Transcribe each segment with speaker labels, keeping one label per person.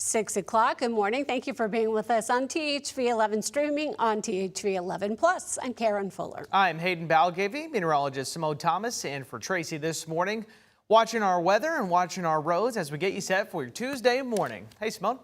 Speaker 1: 6 o'clock. Good morning. Thank you for being with us on THV 11 streaming on THV 11 Plus. I'm Karen Fuller.
Speaker 2: I'm Hayden Balgavy, meteorologist Simone Thomas, and for Tracy this morning, watching our weather and watching our roads as we get you set for your Tuesday morning. Hey, Simone.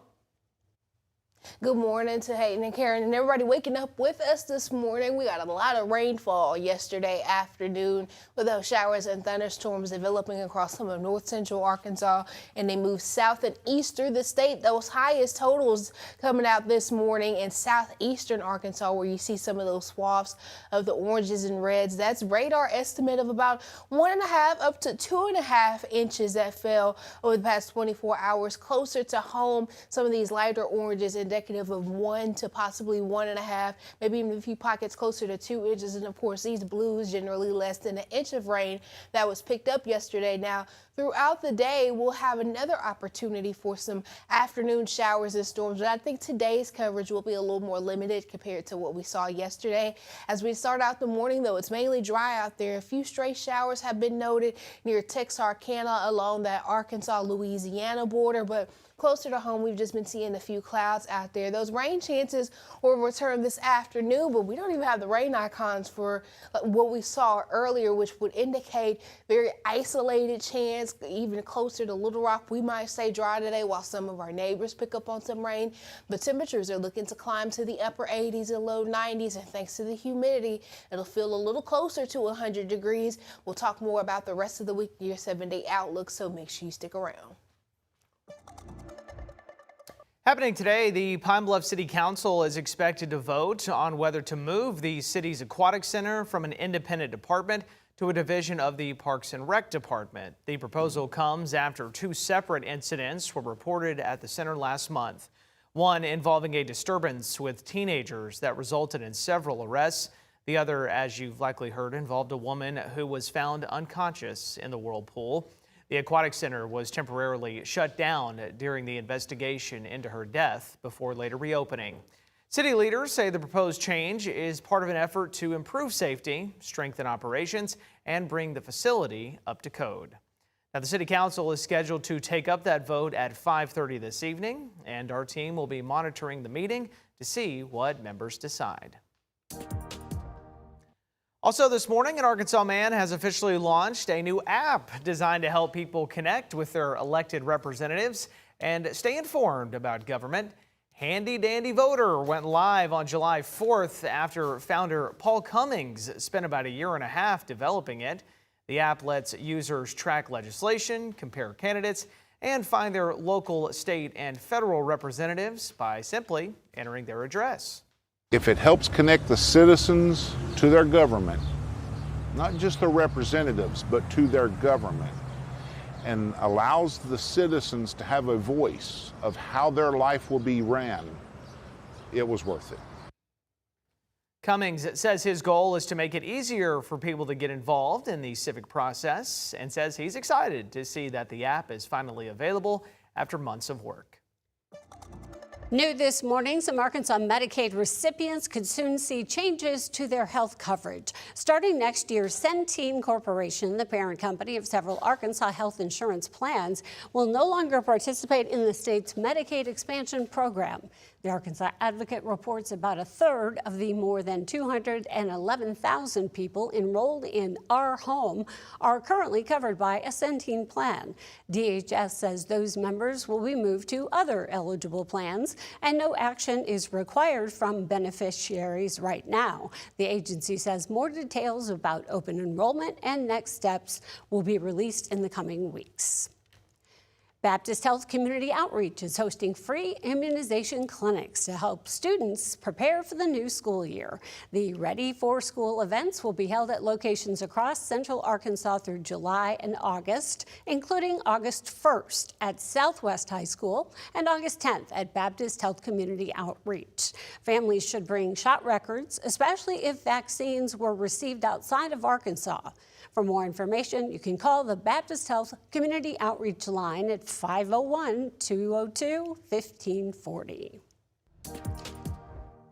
Speaker 3: Good morning to Hayden and Karen and everybody waking up with us this morning. We got a lot of rainfall yesterday afternoon with those showers and thunderstorms developing across some of north central Arkansas, and they moved south and east through the state. Those highest totals coming out this morning in southeastern Arkansas, where you see some of those swaths of the oranges and reds. That's radar estimate of about 1.5 up to 2.5 inches that fell over the past 24 hours. Closer to home, some of these lighter oranges indicative of 1 to possibly 1.5, maybe even a few pockets closer to 2 inches. And of course, these blues generally less than 1 inch of rain that was picked up yesterday. Now, throughout the day, we'll have another opportunity for some afternoon showers and storms, but I think today's coverage will be a little more limited compared to what we saw yesterday. As we start out the morning, though, it's mainly dry out there. A few stray showers have been noted near Texarkana along that Arkansas-Louisiana border, but closer to home, we've just been seeing a few clouds out there. Those rain chances will return this afternoon, but we don't even have the rain icons for what we saw earlier, which would indicate very isolated chance. Even closer to Little Rock, we might stay dry today while some of our neighbors pick up on some rain. But temperatures are looking to climb to the upper 80s and low 90s, and thanks to the humidity, it'll feel a little closer to 100 degrees. We'll talk more about the rest of the week in your 7-day outlook, so make sure you stick around.
Speaker 2: Happening today, the Pine Bluff City Council is expected to vote on whether to move the city's aquatic center from an independent department to a division of the Parks and Rec Department. The proposal comes after 2 separate incidents were reported at the center last month. One involving a disturbance with teenagers that resulted in several arrests. The other, as you've likely heard, involved a woman who was found unconscious in the whirlpool. The aquatic center was temporarily shut down during the investigation into her death before later reopening. City leaders say the proposed change is part of an effort to improve safety, strengthen operations, and bring the facility up to code. Now, the City Council is scheduled to take up that vote at 5:30 this evening, and our team will be monitoring the meeting to see what members decide. Also this morning, an Arkansas man has officially launched a new app designed to help people connect with their elected representatives and stay informed about government. Handy Dandy Voter went live on July 4th after founder Paul Cummings spent about 1.5 years developing it. The app lets users track legislation, compare candidates, and find their local, state, and federal representatives by simply entering their address.
Speaker 4: If it helps connect the citizens to their government, not just their representatives, but to their government, and allows the citizens to have a voice of how their life will be ran, it was worth it.
Speaker 2: Cummings says his goal is to make it easier for people to get involved in the civic process, and says he's excited to see that the app is finally available after months of work.
Speaker 1: New this morning, some Arkansas Medicaid recipients could soon see changes to their health coverage. Starting next year, Centene Corporation, the parent company of several Arkansas health insurance plans, will no longer participate in the state's Medicaid expansion program. The Arkansas Advocate reports about 1/3 of the more than 211,000 people enrolled in Our Home are currently covered by a Centene plan. DHS says those members will be moved to other eligible plans, and no action is required from beneficiaries right now. The agency says more details about open enrollment and next steps will be released in the coming weeks. Baptist Health Community Outreach is hosting free immunization clinics to help students prepare for the new school year. The Ready for School events will be held at locations across Central Arkansas through July and August, including August 1st at Southwest High School and August 10th at Baptist Health Community Outreach. Families should bring shot records, especially if vaccines were received outside of Arkansas. For more information, you can call the Baptist Health Community Outreach line at 501-202-1540.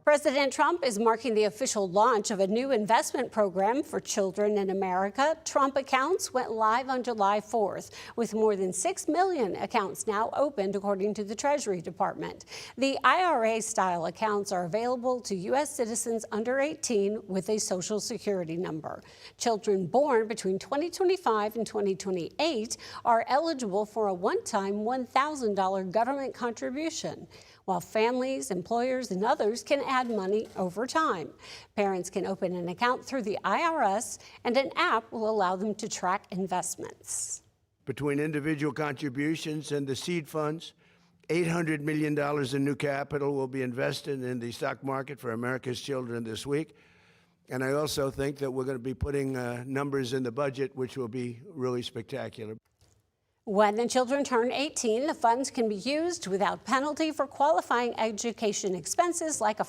Speaker 1: President Trump is marking the official launch of a new investment program for children in America. Trump accounts went live on July 4th, with more than 6 million accounts now opened, according to the Treasury Department. The IRA-style accounts are available to U.S. citizens under 18 with a Social Security number. Children born between 2025 and 2028 are eligible for a one-time $1,000 government contribution, while families, employers, and others can add money over time. Parents can open an account through the IRS, and an app will allow them to track investments.
Speaker 5: Between individual contributions and the seed funds, $800 million in new capital will be invested in the stock market for America's children this week. And I also think that we're going to be putting numbers in the budget, which will be really spectacular.
Speaker 1: When the children turn 18, the funds can be used without penalty for qualifying education expenses like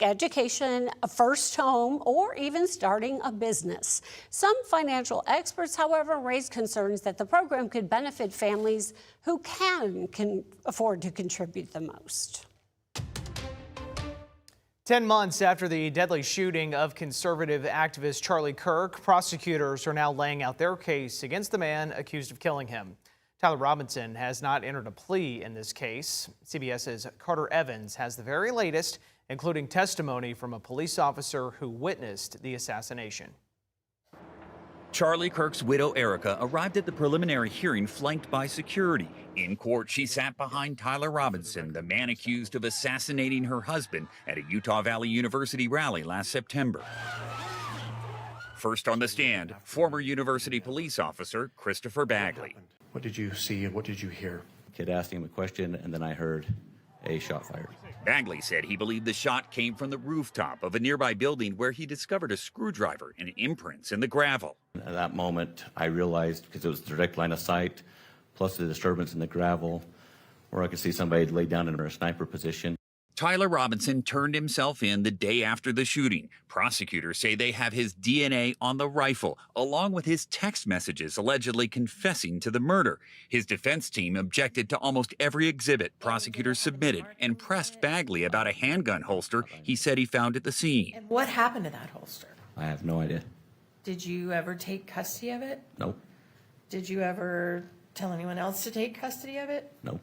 Speaker 1: education, a first home, or even starting a business. Some financial experts, however, raise concerns that the program could benefit families who can afford to contribute the most.
Speaker 2: 10 months after the deadly shooting of conservative activist Charlie Kirk, prosecutors are now laying out their case against the man accused of killing him. Tyler Robinson has not entered a plea in this case. CBS's Carter Evans has the very latest, including testimony from a police officer who witnessed the assassination.
Speaker 6: Charlie Kirk's widow, Erica, arrived at the preliminary hearing flanked by security. In court, she sat behind Tyler Robinson, the man accused of assassinating her husband at a Utah Valley University rally last September. First on the stand, former university police officer Christopher Bagley.
Speaker 7: What did you see and what did you hear?
Speaker 8: Kid asked him a question, and then I heard a shot fired.
Speaker 6: Bagley said he believed the shot came from the rooftop of a nearby building where he discovered a screwdriver and imprints in the gravel.
Speaker 8: At that moment, I realized, because it was direct line of sight, plus the disturbance in the gravel, where I could see somebody lay down in a sniper position.
Speaker 6: Tyler Robinson turned himself in the day after the shooting. Prosecutors say they have his DNA on the rifle, along with his text messages allegedly confessing to the murder. His defense team objected to almost every exhibit prosecutors submitted and pressed Bagley about a handgun holster he said he found at the scene.
Speaker 9: And what happened to that holster?
Speaker 8: I have no idea.
Speaker 9: Did you ever take custody of it?
Speaker 8: Nope.
Speaker 9: Did you ever tell anyone else to take custody of it?
Speaker 8: Nope.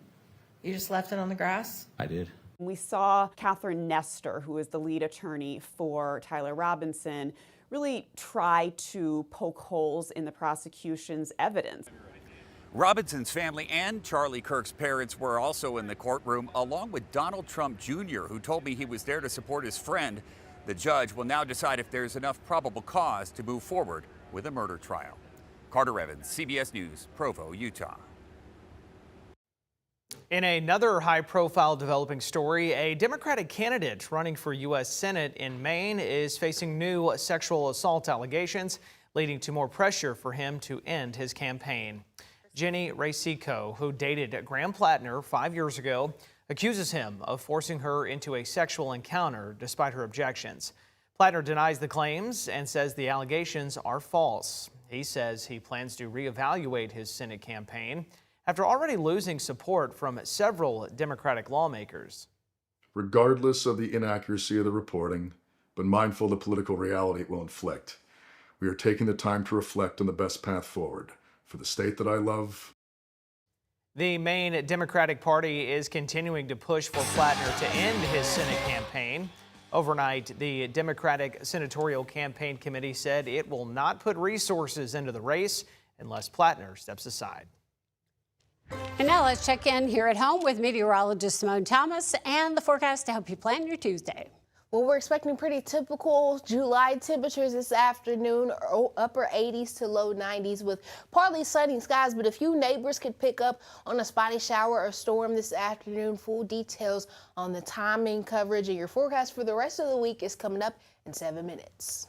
Speaker 9: You just left it on the grass?
Speaker 8: I did.
Speaker 10: We saw Catherine Nestor, who is the lead attorney for Tyler Robinson, really try to poke holes in the prosecution's evidence.
Speaker 6: Robinson's family and Charlie Kirk's parents were also in the courtroom, along with Donald Trump Jr., who told me he was there to support his friend. The judge will now decide if there's enough probable cause to move forward with a murder trial. Carter Evans, CBS News, Provo, Utah.
Speaker 2: In another high-profile developing story, a Democratic candidate running for U.S. Senate in Maine is facing new sexual assault allegations, leading to more pressure for him to end his campaign. Jenny Raysico, who dated Graham Plattner 5 years ago, accuses him of forcing her into a sexual encounter despite her objections. Plattner denies the claims and says the allegations are false. He says he plans to reevaluate his Senate campaign after already losing support from several Democratic lawmakers.
Speaker 11: Regardless of the inaccuracy of the reporting, but mindful of the political reality it will inflict, we are taking the time to reflect on the best path forward for the state that I love.
Speaker 2: The Maine Democratic Party is continuing to push for Plattner to end his Senate campaign. Overnight, the Democratic Senatorial Campaign Committee said it will not put resources into the race unless Plattner steps aside.
Speaker 1: And now let's check in here at home with meteorologist Simone Thomas and the forecast to help you plan your Tuesday.
Speaker 3: Well, we're expecting pretty typical July temperatures this afternoon, upper 80s to low 90s with partly sunny skies, but a few neighbors could pick up on a spotty shower or storm this afternoon. Full details on the timing, coverage, and your forecast for the rest of the week is coming up in 7 minutes.